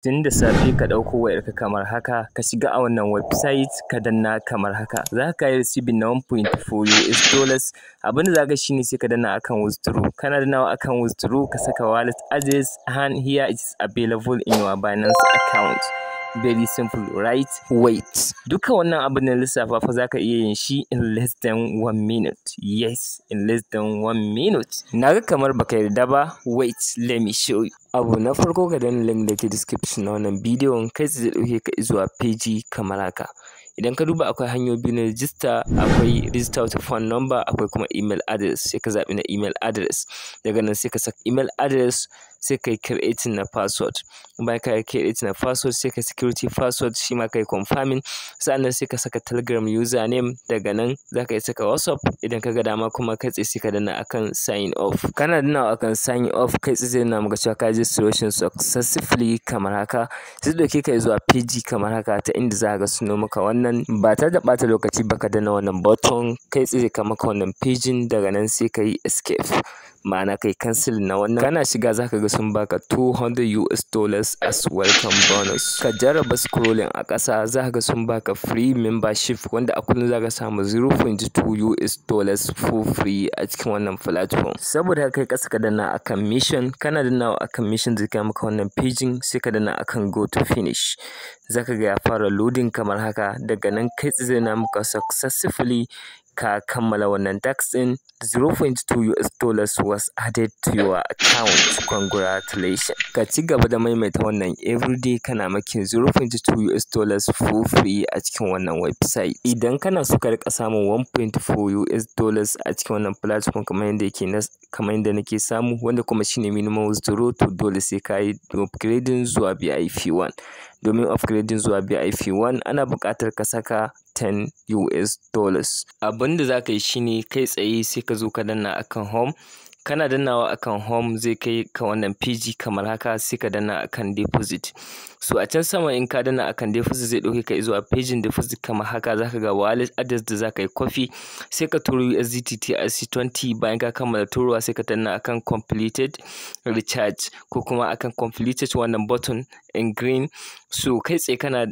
Tun da safe ka ɗauko wayarka kamar haka, ka shiga a wannan website ka danna kamar haka. Za ka yi receiving na 1.4 US dollars. Abin da za ka shi ne sai ka danna akan withdraw. Kana dannawa akan withdraw ka saka wallet address and here it is available in your Binance account. Very simple, right? Wait. Duka wannan abin da lissafa fa za ka iya yin shi in less than 1 minute. Yes, in less than 1 minute. Na ga kamar baka yarda ba. Wait, let me show you. Abu na farko ka danna link da ke description na wannan bidiyon kai zai ɗauke ka zuwa page kamar haka. Idan ka duba akwai hanyoyi biyu na register, akwai register with phone number, akwai kuma email address. Sai ka zaɓi na email address. Daga nan sai ka saka email address, sai ka yi creating na password. Bayan ka yi creating na password sai ka security password shi ma ka yi confirming. Sa'annan sai ka saka telegram username. Daga nan za ka yi saka WhatsApp. Idan ka ga dama kuma kai tsaye sai ka danna akan sign off. Kana dannawa akan sign off kai tsaye zai nuna maka cewa ka registration successfully kamar haka. Zai ɗauke ka zuwa page kamar haka ta inda za ka ga suno maka wannan ba tare da ɓata lokaci ba ka danna wannan button kai tsaye ka maka wannan page. Daga nan sai ka yi escape. Ma'ana kai cancel na wannan. Kana shiga za ka ga sun baka 200 US dollars as welcome bonus. Ka jarraba scrolling a ƙasa za ka ga sun baka free membership wanda a kullum za ka samu 0.2 US dollars for free a cikin wannan platform. Saboda haka kai ƙasa ka danna akan mission. Kana dannawa akan mission zai kai maka wannan page sai ka danna akan go to finish. Za ka ga ya fara loading kamar haka. Daga nan kai tsaye zai na maka successfully ka kammala wannan tax ɗin. 0.2 US dollars was added to your account. Congratulations. Ka ci gaba da maimaita wannan everyday kana making 0.2 US dollars for free a cikin wannan website. Idan kana so ka rika samun 1.4 US dollars a cikin wannan platform kamar yadda nake samu wanda kuma shine minimum withdraw to dole sai ka yi upgrading zuwa VIP 1. Domin upgrading zuwa VIP 1 ana buƙatar ka saka 10 US dollars. Abin da za ka yi shine kai tsaye sai ka zo ka danna akan home. Kana dannawa akan home zai kai ka wannan page kamar haka sai ka danna akan deposit. So a can sama in ka danna akan deposit zai ɗauke ka zuwa page deposit kamar haka. Za ka ga wallet address da za ka yi copy sai ka turo USDT TRC20. Bayan ka kammala turowa sai ka danna akan completed recharge ko kuma akan completed wannan button in green. So kai tsaye kana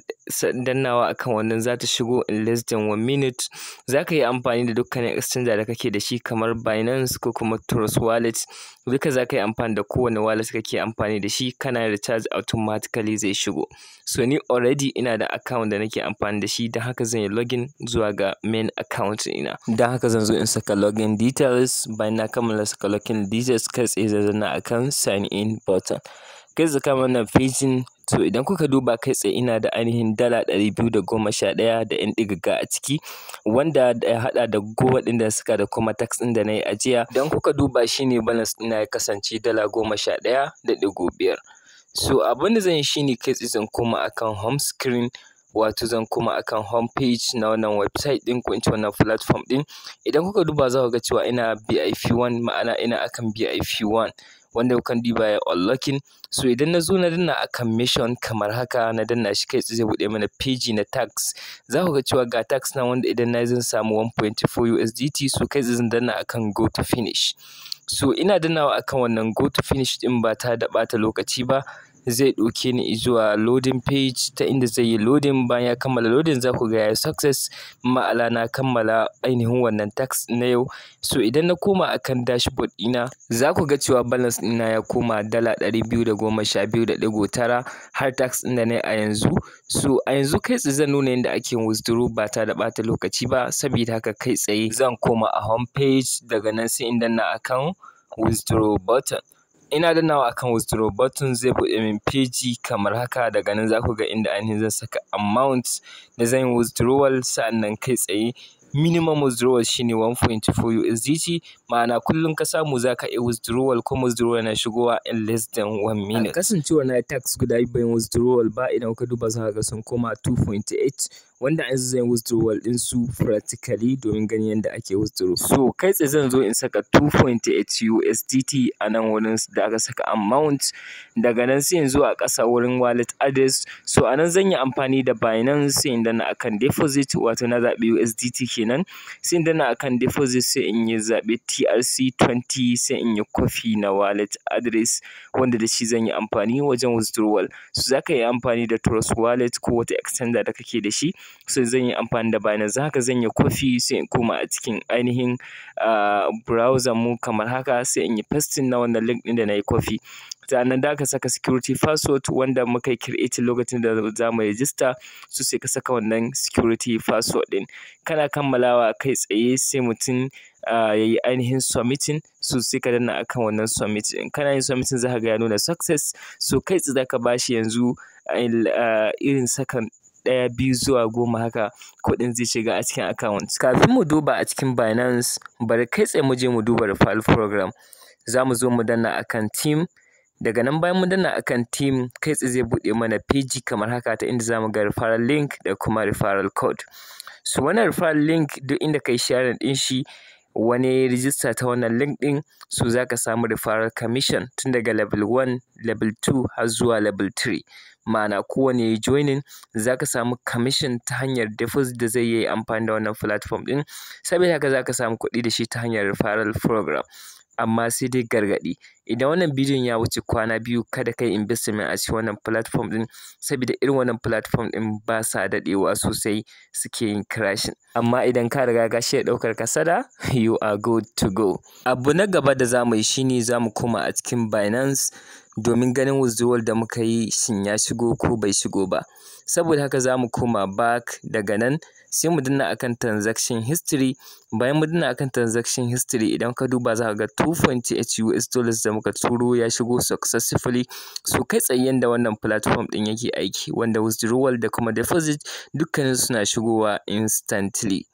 dannawa akan wannan za ta shigo in less than 1 minute. Za ka yi amfani da dukkanin exchanger da kake da shi kamar Binance ko kuma Trust Wallet. Duka za ka yi amfani da kowane wallet kake amfani da shi. Kana recharge automatically zai shigo. So ni already ina da account da nake amfani da shi don haka zan yi login zuwa ga main account ina. Don haka zan zo in saka login details. Bayan na kammala saka login details kai tsaye zan danna akan sign in button. Kai tsaye ka wannan page. So idan kuka duba kai tsaye ina da ainihin dala 211 da ƴan ɗigaga a ciki wanda ya haɗa da gowa ɗin da suka da kuma tax ɗin da na yi ajiya. Idan kuka duba shine balance ɗina ya kasance dala 11.5. So abin da zan yi shine kai tsaye zan koma akan home screen. Wato zan koma akan home page na wannan website ɗin ko in ce wannan platform ɗin. Idan kuka duba za ku ga cewa ina VIP 1 ma'ana ina akan VIP 1. Wanda kukan duba ya unlocking. So idan na zo na danna akan mission kamar haka na danna shi kai tsaye zai buɗe mana page na tax. Za ku ga cewa ga tax na wanda idan na zan samu 1.4 USDT. So kai tsaye zan danna akan go to finish. So ina dannawa akan wannan go to finish ɗin ba tare da ɓata lokaci ba. Zai ɗauke ni zuwa loading page ta inda zai yi loading. Bayan ya kammala loading za ku ga ya yi success ma'ana na kammala ainihin wannan tax na yau. So idan na koma akan dashboard ɗina za ku ga cewa balance ɗina ya koma dala 212.9 har tax ɗin da na yi a yanzu. So a yanzu kai tsaye zan nuna yadda ake withdraw ba tare da ɓata lokaci ba. Saboda haka kai tsaye zan koma a home page. Daga nan sai in danna akan withdraw button. Ina dannawa akan withdraw button zai buɗe min page kamar haka. Daga nan za ku ga inda ainihin zan saka amount da zan yi withdrawal. Sa'annan kai tsaye minimum withdrawal shine 1.4 USDT. Ma'ana kullum ka samu za ka yi withdrawal kuma withdrawal na shigowa in less than 1 minute. Kasancewa na tax guda bayan withdrawal ba idan ka duba za ka ga sun koma 2.8 wanda an zan withdrawal din su practically domin ganin yadda ake withdraw. So kai tsaye zan zo in saka 2.8 USDT a nan wurin da aka saka amount. Daga nan sai in zo a ƙasa wurin wallet address. So a nan zan yi amfani da Binance sai in danna akan deposit wato na zaɓi USDT kenan. kenan. Sai in danna akan deposit sai in yi zaɓi TRC20 sai in yi copy na wallet address wanda da shi zan yi amfani wajen withdrawal. So za ka yi amfani da Trust Wallet ko wata extender da kake da shi. So zan yi amfani da Binance. Haka zan yi copy sai in koma a cikin ainihin browser mu kamar haka sai in yi pasting na wannan link ɗin da na yi copy. Sannan da ka saka security password wanda muka yi create lokacin da za mu register, so sai ka saka wannan security password ɗin. Kana kammalawa kai tsaye sai mutum ya yi ainihin submitting, so sai ka danna akan wannan submit ɗin. Kana yin submitting za ka ga ya nuna success, so kai tsaye za ka ba shi yanzu irin sakan 1, 2 zuwa 10 haka kuɗin zai shiga a cikin account. Kafin mu duba a cikin Binance, bari kai tsaye mu je mu duba referral program. Za mu zo mu danna akan team. Daga nan bayan mun danna akan team, kai tsaye zai buɗe mana page kamar haka ta inda za mu ga referral link da kuma referral code. So wannan referral link duk inda kai sharing ɗin shi wani register ta wannan link ɗin, so za ka samu referral commission tun daga level 1, level 2 har zuwa level 3. Ma'ana kowane joining za ka samu commission ta hanyar deposit da zai yi amfani da wannan platform ɗin. Saboda haka za ka samu kuɗi da shi ta hanyar referral program. Amma sai dai gargaɗi, idan wannan bidiyon ya wuce kwana 2 kada ka yi investment a cikin wannan platform ɗin, saboda irin wannan platform ɗin ba sa daɗewa sosai suke yin crashing. Amma idan ka riga ka shirya ɗaukar kasada, you are good to go. Abu na gaba da za mu yi shine za mu koma a cikin Binance domin ganin withdrawal da muka yi shin ya shigo ko bai shigo ba. Saboda haka za mu koma back, daga nan sai mu danna akan transaction history. Bayan mu danna akan transaction history, idan ka duba za ka ga $2.8 da muka turo ya shigo successfully. So kai tsaye yanda wannan platform ɗin yake aiki, wanda withdrawal da kuma deposit dukkanin suna shigowa instantly.